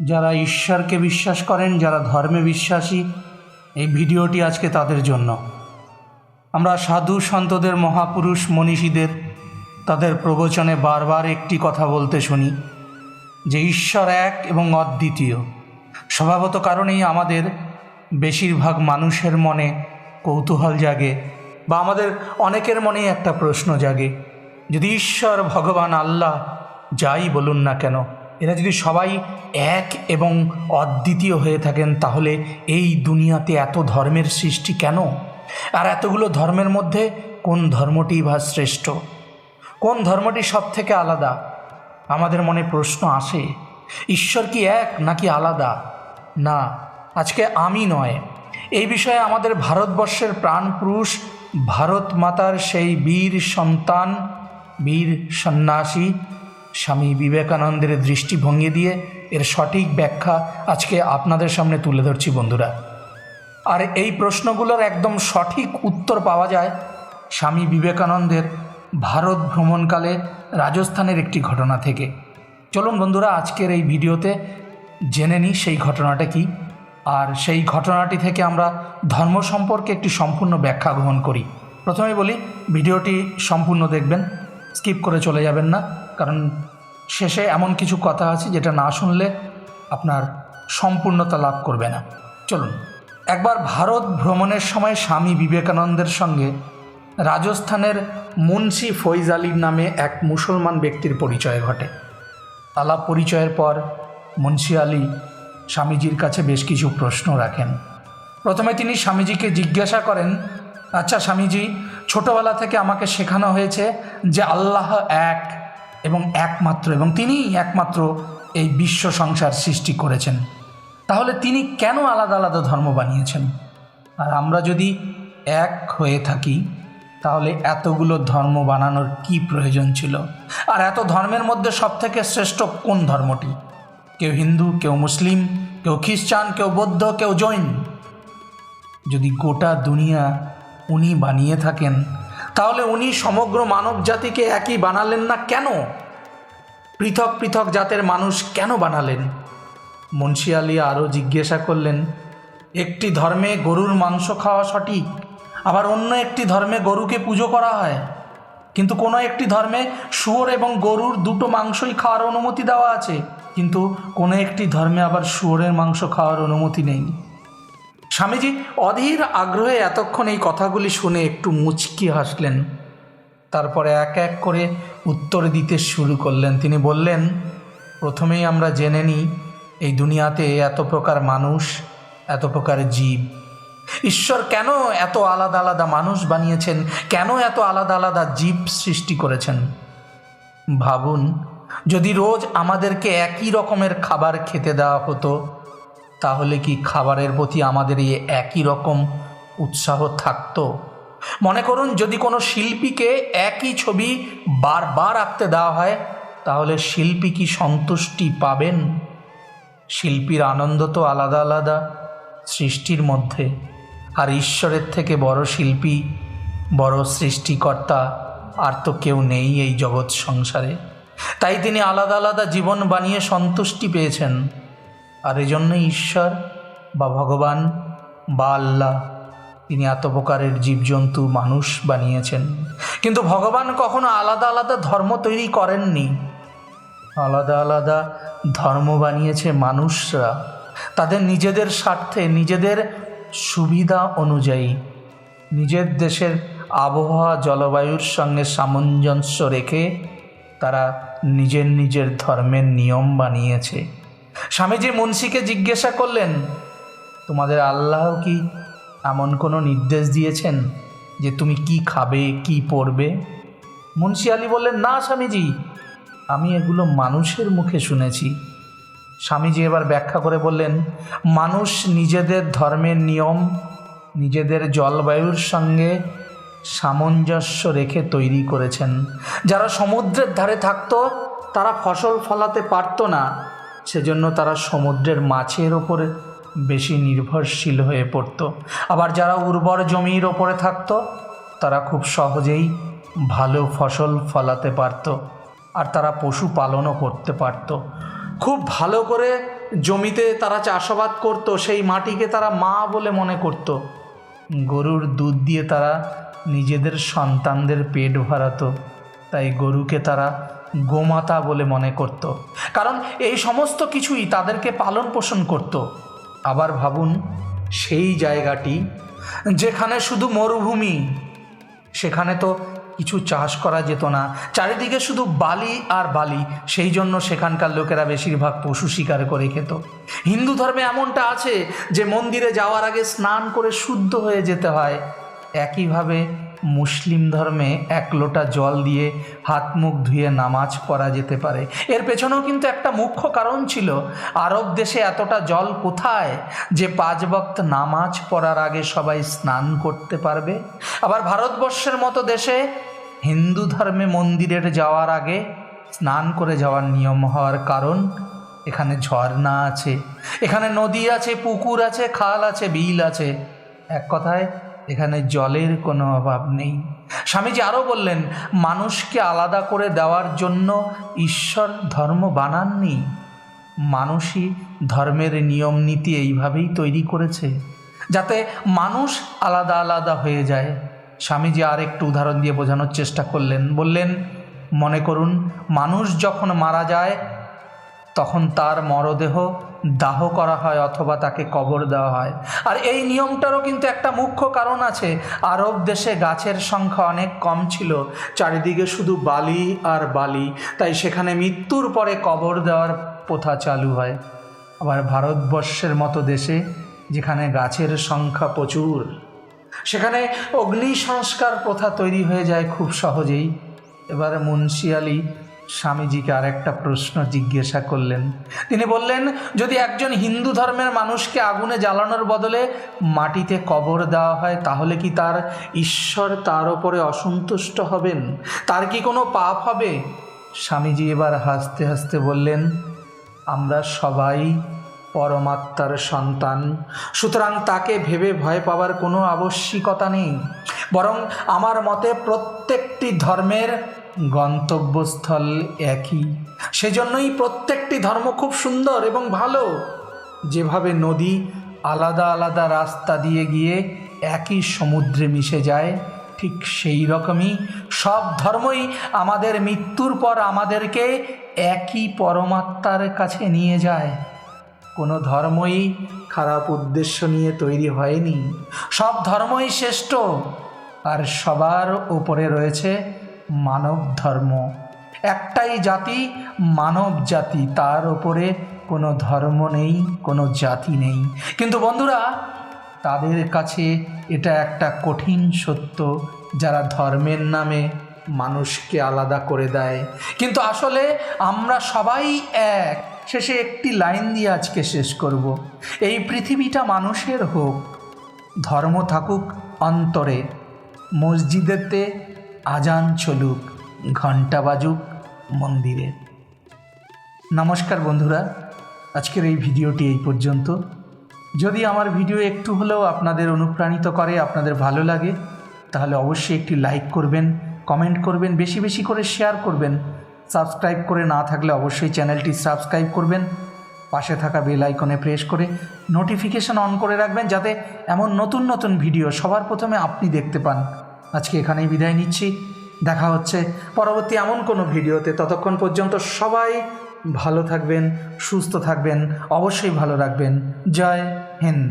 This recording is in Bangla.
যারা ঈশ্বরকে বিশ্বাস করেন, যারা ধর্মে বিশ্বাসী, এই ভিডিওটি আজকে তাদের জন্য। আমরা সাধু সন্তদের, মহাপুরুষ মনীষীদের তাদের প্রবচনে বারবার একটি কথা বলতে শুনি যে ঈশ্বর এক এবং অদ্বিতীয়। স্বভাবত কারণেই আমাদের বেশিরভাগ মানুষের মনে কৌতূহল জাগে, বা আমাদের অনেকের মনেই একটা প্রশ্ন জাগে, যদি ঈশ্বর, ভগবান, আল্লাহ যাই বলুন না কেন, এরা যদি সবাই এক এবং অদ্বিতীয় হয়ে থাকেন, তাহলে এই দুনিয়াতে এত ধর্মের সৃষ্টি কেন? আর এতগুলো ধর্মের মধ্যে কোন ধর্মটি বা শ্রেষ্ঠ? কোন ধর্মটি সব থেকে আলাদা? আমাদের মনে প্রশ্ন আসে, ঈশ্বর কি এক নাকি আলাদা? না, আজকে আমি নয়, এই বিষয়ে আমাদের ভারতবর্ষের প্রাণপুরুষ, ভারত মাতার সেই বীর সন্তান, বীর সন্ন্যাসী স্বামী বিবেকানন্দের দৃষ্টিভঙ্গি দিয়ে এর সঠিক ব্যাখ্যা আজকে আপনাদের সামনে তুলে ধরছি বন্ধুরা। আর এই প্রশ্নগুলোর একদম সঠিক উত্তর পাওয়া যায় স্বামী বিবেকানন্দের ভারত ভ্রমণকালে রাজস্থানের একটি ঘটনা থেকে। চলুন বন্ধুরা, আজকের এই ভিডিওতে জেনে নিই সেই ঘটনাটা কি, আর সেই ঘটনাটি থেকে আমরা ধর্ম সম্পর্কে একটি সম্পূর্ণ ব্যাখ্যা গ্রহণ করি। প্রথমে বলি, ভিডিওটি সম্পূর্ণ দেখবেন, স্কিপ করে চলে যাবেন না, কারণ শেষে এমন কিছু কথা আছে যেটা না শুনলে আপনার সম্পূর্ণতা লাভ করবে না। চলুন, একবার ভারত ভ্রমণের সময় স্বামী বিবেকানন্দের সঙ্গে রাজস্থানের মুন্সি ফৈজ আলীর নামে এক মুসলমান ব্যক্তির পরিচয় ঘটে। আলাপ পরিচয়ের পর মুন্সি আলী স্বামীজির কাছে বেশ কিছু প্রশ্ন রাখেন। প্রথমে তিনি স্বামীজিকে জিজ্ঞাসা করেন, আচ্ছা স্বামীজি, ছোটবেলা থেকে আমাকে শেখানো হয়েছে যে আল্লাহ এক এবং একমাত্র, এবং তিনিই একমাত্র এই বিশ্ব সংসার সৃষ্টি করেছেন, তাহলে তিনি কেন আলাদা আলাদা ধর্ম বানিয়েছেন? আর আমরা যদি এক হয়ে থাকি, তাহলে এতগুলো ধর্ম বানানোর কি প্রয়োজন ছিল? আর এত ধর্মের মধ্যে সবথেকে শ্রেষ্ঠ কোন ধর্মটি? কেউ হিন্দু, কেউ মুসলিম, কেউ খ্রিস্টান, কেউ বৌদ্ধ, কেউ জৈন। যদি গোটা দুনিয়া উনি বানিয়ে থাকেন, তাহলে উনি সমগ্র মানব জাতিকে একই বানালেন না কেন? পৃথক পৃথক জাতের মানুষ কেন বানালেন? মুন্সি আলী আরও জিজ্ঞাসা করলেন, একটি ধর্মে গরুর মাংস খাওয়া সঠিক, আবার অন্য একটি ধর্মে গরুকে পুজো করা হয়, কিন্তু কোনো একটি ধর্মে শুয়োর এবং গরুর দুটো মাংসই খাওয়ার অনুমতি দেওয়া আছে, কিন্তু কোনো একটি ধর্মে আবার শুয়োরের মাংস খাওয়ার অনুমতি নেই। স্বামীজি অধীর আগ্রহে এতক্ষণ এই কথাগুলি শুনে একটু মুচকি হাসলেন, তারপরে এক এক করে উত্তর দিতে শুরু করলেন। তিনি বললেন, প্রথমেই আমরা জেনে নিই এই দুনিয়াতে এত প্রকার মানুষ, এত প্রকার জীব। ঈশ্বর কেন এত আলাদা আলাদা মানুষ বানিয়েছেন? কেন এত আলাদা আলাদা জীব সৃষ্টি করেছেন? ভাবুন, যদি রোজ আমাদেরকে একই রকমের খাবার খেতে দেওয়া হতো, তাহলে কি খাবারের প্রতি আমাদের এই একই রকম উৎসাহ থাকতো? মনে করুন, যদি কোনো শিল্পীকে একই ছবি বারবার আঁকতে দেওয়া হয়, তাহলে শিল্পী কি সন্তুষ্টি পাবেন? শিল্পীর আনন্দ তো আলাদা আলাদা সৃষ্টির মধ্যে, আর ঈশ্বরের থেকে বড় শিল্পী, বড় সৃষ্টিকর্তা আর তো কেউ নেই এই জগৎ সংসারে। তাই তিনি আলাদা আলাদা জীবন বানিয়ে সন্তুষ্টি পেয়েছেন, আর এজন্যই ঈশ্বর বা ভগবান বা আল্লাহ তিনি এত প্রকারের জীবজন্তু, মানুষ বানিয়েছেন। কিন্তু ভগবান কখনো আলাদা আলাদা ধর্ম তৈরি করেননি। আলাদা আলাদা ধর্ম বানিয়েছে মানুষরা তাদের নিজেদের স্বার্থে, নিজেদের সুবিধা অনুযায়ী, নিজের দেশের আবহাওয়া, জলবায়ুর সঙ্গে সামঞ্জস্য রেখে তারা নিজের নিজের ধর্মের নিয়ম বানিয়েছে। স্বামীজি মুন্সিকে জিজ্ঞাসা করলেন, তোমাদের আল্লাহ কি এমন কোনো নির্দেশ দিয়েছেন যে তুমি কি খাবে, কি পরবে? মুন্সি আলী বললেন, না স্বামীজি, আমি এগুলো মানুষের মুখে শুনেছি। স্বামীজি এবার ব্যাখ্যা করে বললেন, মানুষ নিজেদের ধর্মের নিয়ম নিজেদের জলবায়ুর সঙ্গে সামঞ্জস্য রেখে তৈরি করেছেন। যারা সমুদ্রের ধারে থাকতো, তারা ফসল ফলাতে পারতো না, সেজন্য তারা সমুদ্রের মাছের ওপরে বেশি নির্ভরশীল হয়ে পড়ত। আবার যারা উর্বর জমির ওপরে থাকতো, তারা খুব সহজেই ভালো ফসল ফলাতে পারত, আর তারা পশুপালনও করতে পারত। খুব ভালো করে জমিতে তারা চাষাবাদ করত, সেই মাটিকে তারা মা বলে মনে করত। গরুর দুধ দিয়ে তারা নিজেদের সন্তানদের পেট ভরাতো, তাই গরুকে তারা গোমাতা বলে মনে করত, কারণ এই সমস্ত কিছুই তাদেরকে পালন পোষণ করত। আবার ভাবুন, সেই জায়গাটি যেখানে শুধু মরুভূমি, সেখানে তো কিছু চাষ করা যেত না, চারিদিকে শুধু বালি আর বালি, সেই জন্য সেখানকার লোকেরা বেশিরভাগ পশু শিকার করে খেত। হিন্দু ধর্মে এমনটা আছে যে মন্দিরে যাওয়ার আগে স্নান করে শুদ্ধ হয়ে যেতে হয়। একইভাবে মুসলিম ধর্মে 1 লোটা জল দিয়ে হাত মুখ ধুয়ে নামাজ পড়া যেতে পারে। এর পেছনেও কিন্তু একটা মুখ্য কারণ ছিল, আরব দেশে এতটা জল কোথায় যে 5 ওয়াক্ত নামাজ পড়ার আগে সবাই স্নান করতে পারবে। আবার ভারতবর্ষের মতো দেশে হিন্দু ধর্মে মন্দিরের যাওয়ার আগে স্নান করে যাওয়ার নিয়ম হওয়ার কারণ, এখানে ঝর্ণা আছে, এখানে নদী আছে, পুকুর আছে, খাল আছে, বিল আছে, এক কথায় এখানে জলের কোনো অভাব নেই। স্বামীজি আরও বললেন, মানুষকে আলাদা করে দেওয়ার জন্য ঈশ্বর ধর্ম বানাননি, মানুষই ধর্মের নিয়ম নীতি এইভাবেই তৈরি করেছে যাতে মানুষ আলাদা আলাদা হয়ে যায়। স্বামীজি আর একটু উদাহরণ দিয়ে বোঝানোর চেষ্টা করলেন, বললেন, মনে করুন মানুষ যখন মারা যায় তখন তার মরদেহ দাহ করা হয় অথবা তাকে কবর দেওয়া হয়। আর এই নিয়মটারও কিন্তু একটা মুখ্য কারণ আছে। আরব দেশে গাছের সংখ্যা অনেক কম ছিল, চারিদিকে শুধু বালি আর বালি, তাই সেখানে মৃত্যুর পরে কবর দেওয়ার প্রথা চালু হয়। আবার ভারতবর্ষের মতো দেশে যেখানে গাছের সংখ্যা প্রচুর, সেখানে অগ্নি সংস্কার প্রথা তৈরি হয়ে যায় খুব সহজেই। এবারে মুন্সি আলী স্বামীজিকে আরেকটা প্রশ্ন জিজ্ঞাসা করলেন। তিনি বললেন, যদি একজন হিন্দু ধর্মের মানুষকে আগুনে জ্বালানোর বদলে মাটিতে কবর দেওয়া হয়, তাহলে কি তার ঈশ্বর তার ওপরে অসন্তুষ্ট হবেন? তার কি কোনো পাপ হবে? স্বামীজি এবার হাসতে হাসতে বললেন, আমরা সবাই পরমাত্মার সন্তান, সুতরাং তাকে ভেবে ভয় পাওয়ার কোনো আবশ্যিকতা নেই। বরং আমার মতে প্রত্যেকটি ধর্মের গন্তব্যস্থল একই। সেজন্যই প্রত্যেকটি ধর্ম খুব সুন্দর এবং ভালো। যেভাবে নদী আলাদা আলাদা রাস্তা দিয়ে গিয়ে একই সমুদ্রে মিশে যায়, ঠিক সেই রকমই সব ধর্মই আমাদের মৃত্যুর পর আমাদেরকে একই পরমাত্মার কাছে নিয়ে যায়। কোনো ধর্মই খারাপ উদ্দেশ্য নিয়ে তৈরি হয়নি, সব ধর্মই শ্রেষ্ঠ, আর সবার উপরে রয়েছে মানব ধর্ম। একটাই জাতি, মানব জাতি, তার ওপরে কোনো ধর্ম নেই, কোনো জাতি নেই। কিন্তু বন্ধুরা, তাদের কাছে এটা একটা কঠিন সত্য, যারা ধর্মের নামে মানুষকে আলাদা করে দেয়। কিন্তু আসলে আমরা সবাই এক। শেষে একটি লাইন দিয়ে আজকে শেষ করব। এই পৃথিবীটা মানুষের হোক, ধর্ম থাকুক অন্তরে, মসজিদেতে আজান চলুক, ঘণ্টা বাজুক মন্দিরে। নমস্কার বন্ধুরা, আজকের এই ভিডিওটি এই পর্যন্ত। যদি আমার ভিডিও একটু হলেও আপনাদের অনুপ্রাণিত করে, আপনাদের ভালো লাগে, তাহলে অবশ্যই একটি লাইক করবেন, কমেন্ট করবেন, বেশি বেশি করে শেয়ার করবেন। সাবস্ক্রাইব করে না থাকলে অবশ্যই চ্যানেলটি সাবস্ক্রাইব করবেন, পাশে থাকা বেল আইকনে প্রেস করে নোটিফিকেশন অন করে রাখবেন, যাতে এমন নতুন নতুন ভিডিও সবার প্রথমে আপনি দেখতে পান। আজকে এখানেই বিদায় নিচ্ছি, দেখা হচ্ছে পরবর্তী এমন কোনো ভিডিওতে। ততক্ষণ পর্যন্ত সবাই ভালো থাকবেন, সুস্থ থাকবেন, অবশ্যই ভালো রাখবেন। জয় হিন্দ।